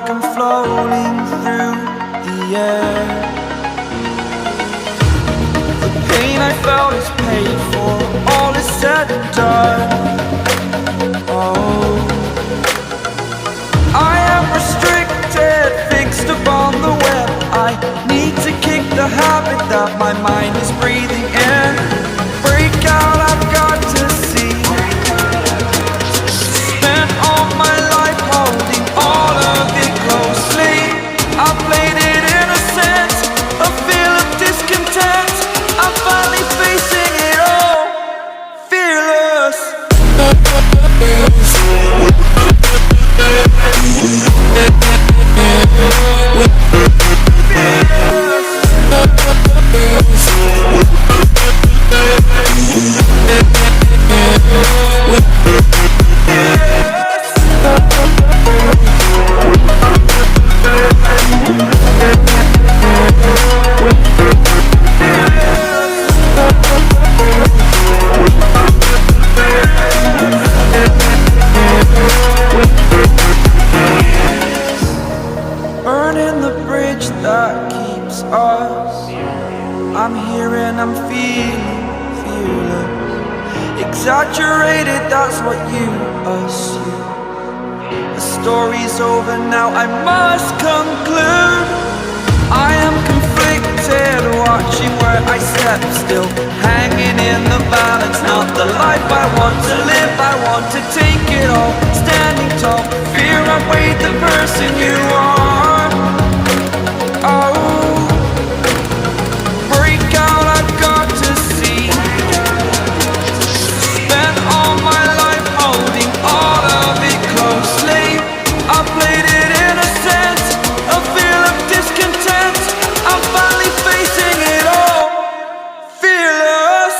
like I'm floating through the air. The pain I felt is paid for, all is said and done. Oh, I am restricted, fixed upon the web. I need to kick the habit that my mind is breathing in. Break out, I've got to see. Spent all my life holding all of it closely. I played it innocent, a feel of discontent. I'm finally facing it all, fearless. Burning the bridge that keeps us. I'm here and I'm feeling fearless. Exaggerated, that's what you assume. The story's over now, I must conclude. I am conflicted, watching where I step still, hanging in the balance. Not the life I want to live, I want to take it all. Standing tall, fear outweighed the person you are. Oh, break out, I've got to see. Spent all my life holding all of it closely. I played it innocent, a feel of discontent. I'm finally facing it all, fearless.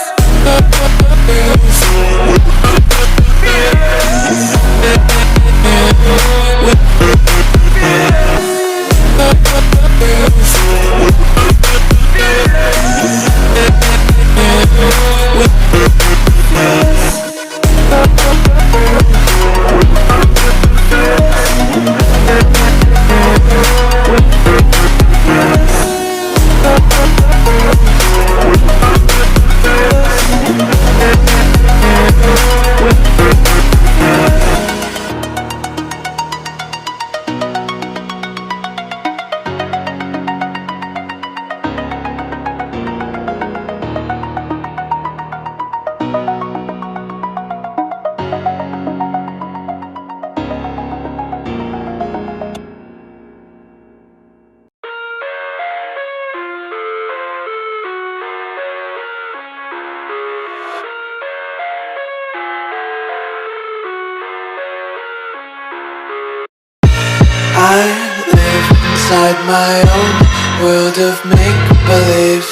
I live inside my own world of make-believe.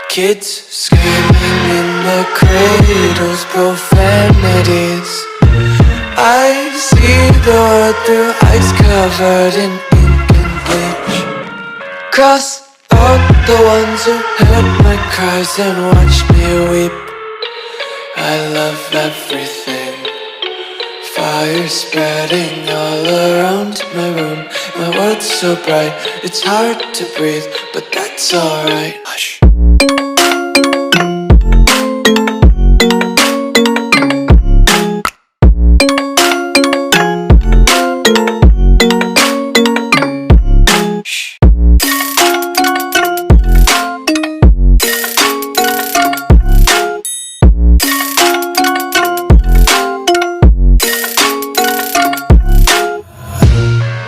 Kids screaming in the cradles, profanities. I see the world through eyes covered in ink and bleach. Cross out the ones who heard my cries and watched me weep. I love everything. Fire spreading all around my room. My world's so bright, it's hard to breathe, but that's alright. Hush.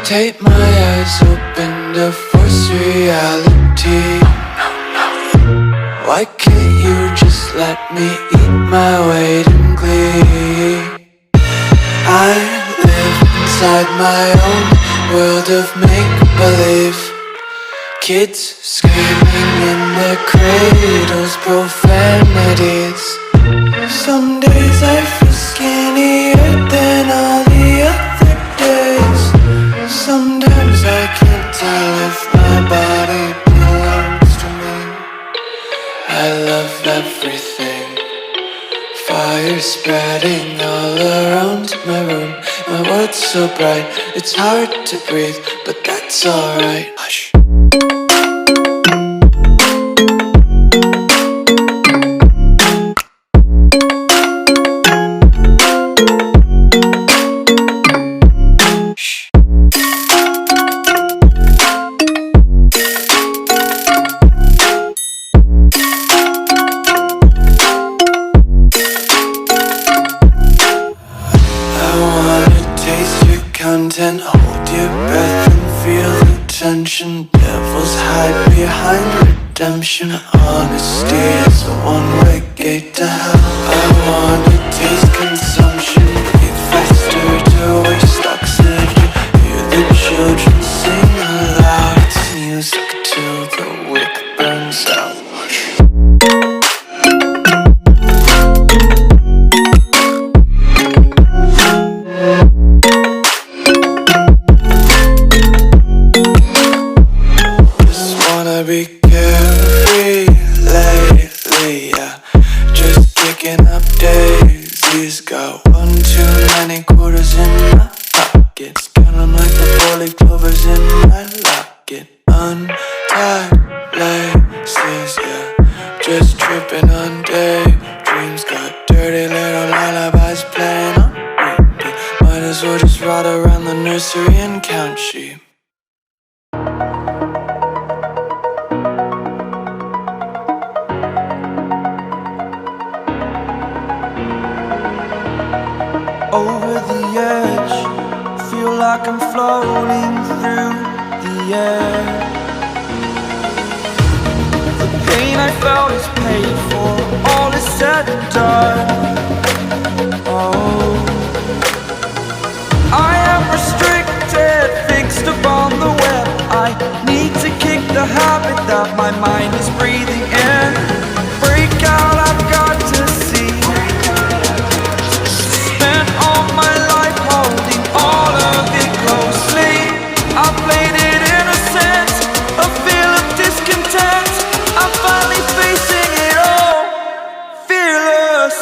Take my eyes open to force reality. Why can't you just let me eat my weight in glee? I live inside my own world of make-believe. Kids screaming in their cradles, profanities. Some days I feel skinnier than all the other days. Sometimes I can't tell if my body belongs to me. I love everything. Fire spreading all around my room. My world's so bright, it's hard to breathe, but that's alright. Hush. Content, hold your breath and feel the tension. Devils hide behind redemption. Honesty is a one-way gate to hell. I wanna taste consumption, breathe faster to waste oxygen. Hear the children sing aloud. It's music till the wick burns out. Be carefree lately, yeah. Just kicking up daisies. Got one too many quarters in my pockets. Count 'em like the four-leaf clovers in my locket. Untied laces, yeah. Just tripping on daydreams. Got dirty little lullabies playing on repeat. Might as well just ride around the nursery and count sheep. Over the edge, feel like I'm floating through the air. The pain I felt is paid for, all is said and done. Oh, I am restricted, fixed upon the web. I need to kick the habit that my mind is breathing in. Break out, I've got to see. All my life holding all of it closely. I played it innocent, a feel of discontent. I'm finally facing it all, fearless.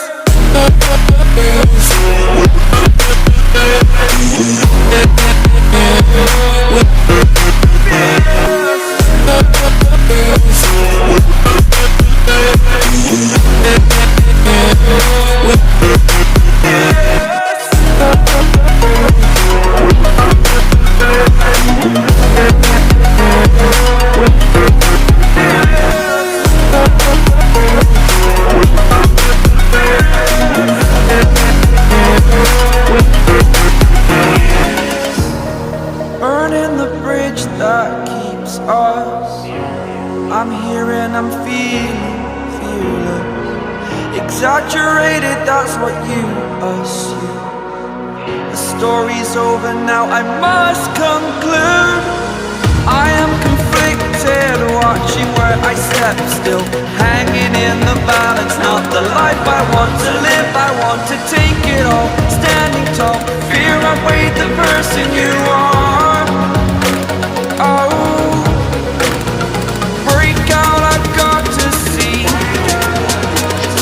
Burning the bridge that keeps us. I'm here and I'm feeling fearless. Exaggerated, that's what you assume. The story's over now, I must conclude. I am conflicted, watching where I step still, hanging in the balance. Not the life I want to live, I want to take it all. Standing tall, fear I weighed the